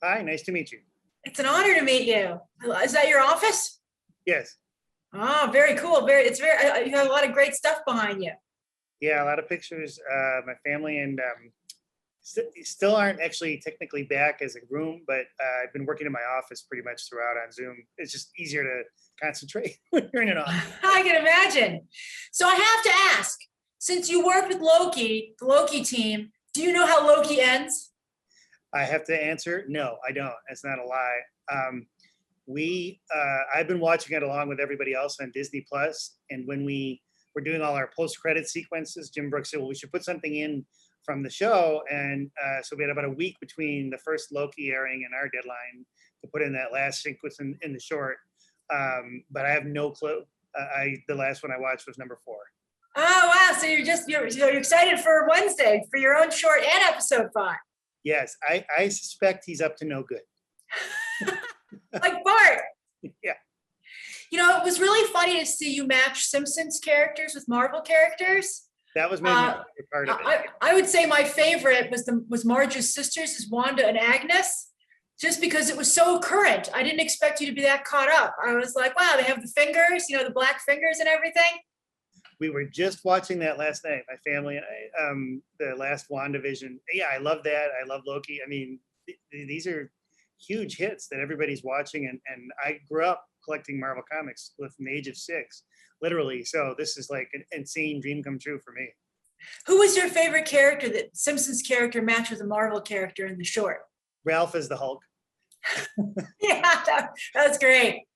Hi, nice to meet you. It's an honor to meet you. Is that your office? Yes. Oh, very cool. You have a lot of great stuff behind you. Yeah, a lot of pictures. My family and still aren't actually technically back as a room, but I've been working in my office pretty much throughout on Zoom. It's just easier to concentrate when you're in an office. I can imagine. So I have to ask, since you worked with Loki, the Loki team, do you know how Loki ends? I have to answer, no, I don't. It's not a lie. I've been watching it along with everybody else on Disney Plus, and when we were doing all our post-credit sequences, Jim Brooks said, "Well, we should put something in from the show," and so we had about a week between the first Loki airing and our deadline to put in that last sequence in the short. But I have no clue. The last one I watched was number 4. Oh, wow. So you're excited for Wednesday for your own short and episode 5. Yes, I suspect he's up to no good. Like Bart. Yeah. It was really funny to see you match Simpsons characters with Marvel characters. That was maybe my favorite part of it. I would say my favorite was Marge's sisters, is Wanda and Agnes, just because it was so current. I didn't expect you to be that caught up. I was like, wow, they have the fingers, the black fingers and everything. We were just watching that last night, my family and I, the last WandaVision. Yeah, I love that. I love Loki. I mean, these are huge hits that everybody's watching. And I grew up collecting Marvel comics from the age of 6, literally. So this is like an insane dream come true for me. Who was your favorite character that Simpsons character matched with a Marvel character in the short? Ralph is the Hulk. Yeah, that's great.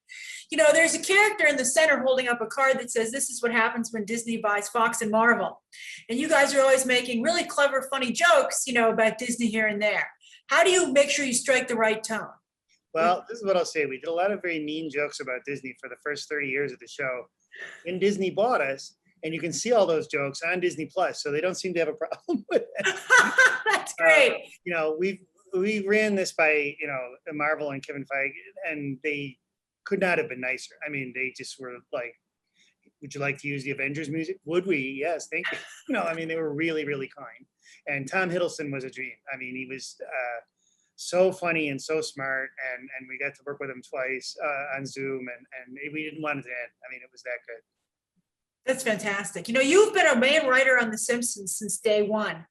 There's a character in the center holding up a card that says, "This is what happens when Disney buys Fox and Marvel." And you guys are always making really clever, funny jokes, about Disney here and there. How do you make sure you strike the right tone? Well, this is what I'll say. We did a lot of very mean jokes about Disney for the first 30 years of the show. And Disney bought us, and you can see all those jokes on Disney Plus, so they don't seem to have a problem with it. That's great. We ran this by, Marvel and Kevin Feige, and they could not have been nicer. I mean, they just were like, "Would you like to use the Avengers music?" "Would we?" "Yes, thank you." They were really, really kind. And Tom Hiddleston was a dream. I mean, he was so funny and so smart, and we got to work with him twice on Zoom, and we didn't want it to end. I mean, it was that good. That's fantastic. You've been a main writer on The Simpsons since day one,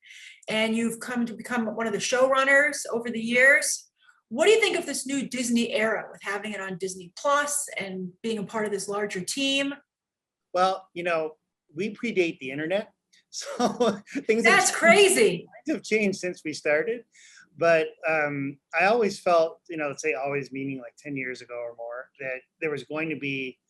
and you've come to become one of the showrunners over the years. What do you think of this new Disney era with having it on Disney Plus and being a part of this larger team? Well, we predate the internet, so That's crazy. Things have changed since we started. But I always felt, let's say always meaning like 10 years ago or more, that there was going to be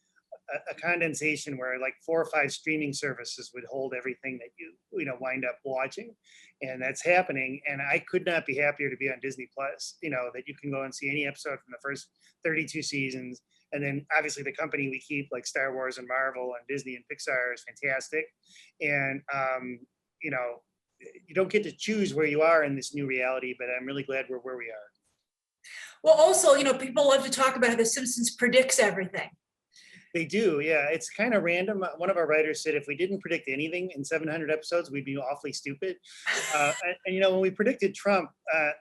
a condensation where like 4 or 5 streaming services would hold everything that you wind up watching, and that's happening. And I could not be happier to be on Disney Plus. That you can go and see any episode from the first 32 seasons, and then obviously the company we keep, like Star Wars and Marvel and Disney and Pixar, is fantastic. And you don't get to choose where you are in this new reality, but I'm really glad we're where we are. Well, also, people love to talk about how The Simpsons predicts everything. They do, yeah. It's kind of random. One of our writers said if we didn't predict anything in 700 episodes, we'd be awfully stupid. When we predicted Trump,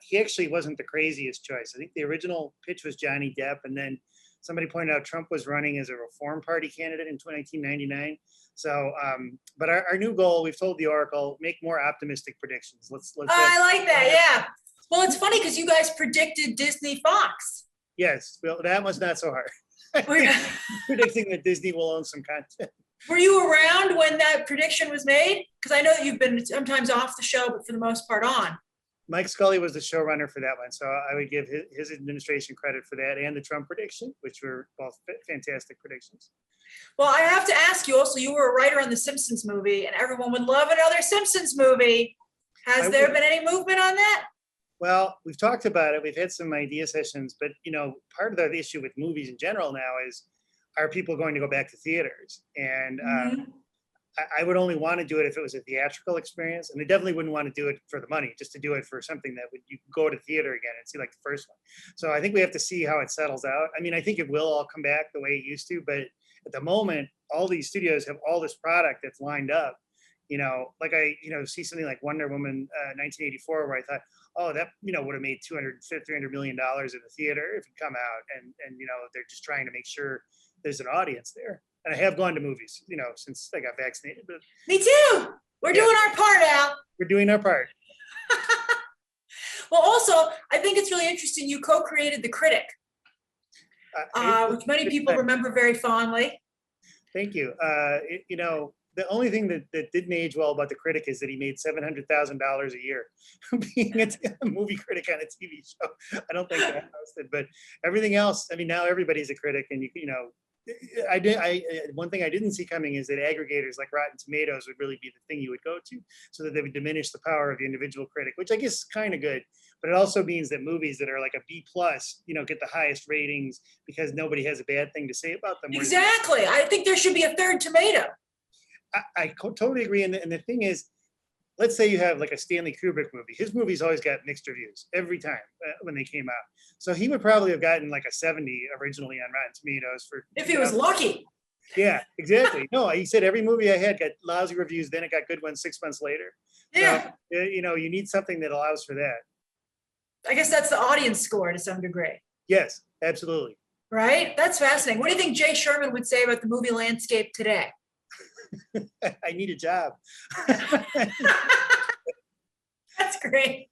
he actually wasn't the craziest choice. I think the original pitch was Johnny Depp, and then somebody pointed out Trump was running as a Reform Party candidate in 1999. So, but our new goal, we've told the Oracle, make more optimistic predictions. Let's. I like that, yeah. Well, it's funny because you guys predicted Disney Fox. Yes, well, that was not so hard. Predicting that Disney will own some content. Were you around when that prediction was made? Because I know that you've been sometimes off the show, but for the most part on. Mike Scully was the showrunner for that one, so I would give his administration credit for that, and the Trump prediction, which were both fantastic predictions. Well, I have to ask you also, you were a writer on the Simpsons movie, and everyone would love another Simpsons movie. Has there been any movement on that? Well, we've talked about it. We've had some idea sessions, but part of the issue with movies in general now is, are people going to go back to theaters? And I would only want to do it if it was a theatrical experience, and I definitely wouldn't want to do it for the money, just to do it for something that you could go to theater again and see like the first one. So I think we have to see how it settles out. I mean, I think it will all come back the way it used to, but at the moment, all these studios have all this product that's lined up. Like I see something like Wonder Woman 1984, where I thought, oh, that, would have made $200 million in the theater if it come out. And, they're just trying to make sure there's an audience there. And I have gone to movies, since I got vaccinated. But Me too. We're doing our part, Al. we're doing our part. Well, also, I think it's really interesting. You co-created The Critic, which many people remember very fondly. Thank you. The only thing that didn't age well about The Critic is that he made $700,000 a year being a movie critic on a TV show. I don't think that hosted, but everything else, I mean, now everybody's a critic, and one thing I didn't see coming is that aggregators like Rotten Tomatoes would really be the thing you would go to, so that they would diminish the power of the individual critic, which I guess is kind of good. But it also means that movies that are like a B+, get the highest ratings because nobody has a bad thing to say about them. Exactly. I think there should be a third tomato. I totally agree. And the thing is, let's say you have like a Stanley Kubrick movie. His movies always got mixed reviews every time when they came out. So he would probably have gotten like a 70 originally on Rotten Tomatoes for if he was lucky. Yeah, exactly. No, he said every movie I had got lousy reviews, then it got good ones 6 months later. Yeah. So, you need something that allows for that. I guess that's the audience score to some degree. Yes, absolutely. Right? That's fascinating. What do you think Jay Sherman would say about the movie landscape today? I need a job. That's great.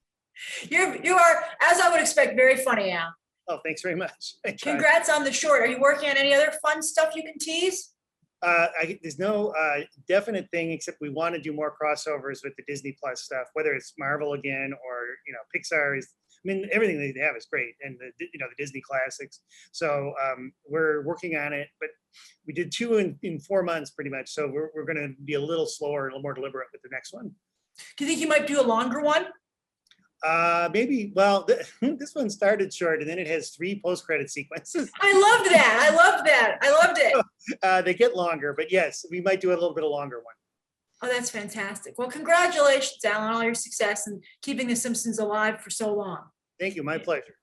You are, as I would expect, very funny, Al. Oh, thanks very much. Congrats on the short. Are you working on any other fun stuff you can tease? There's no definite thing, except we want to do more crossovers with the Disney Plus stuff, whether it's Marvel again or Pixar is. I mean, everything they have is great, and the Disney classics. So we're working on it, but we did 2 in 4 months pretty much. So we're going to be a little slower, a little more deliberate with the next one. Do you think you might do a longer one? Maybe. Well, this one started short, and then it has 3 post-credit sequences. I loved that. I loved it. They get longer, but yes, we might do a little bit of longer one. Oh, that's fantastic. Well, congratulations, Al, on all your success and keeping The Simpsons alive for so long. Thank you. My pleasure.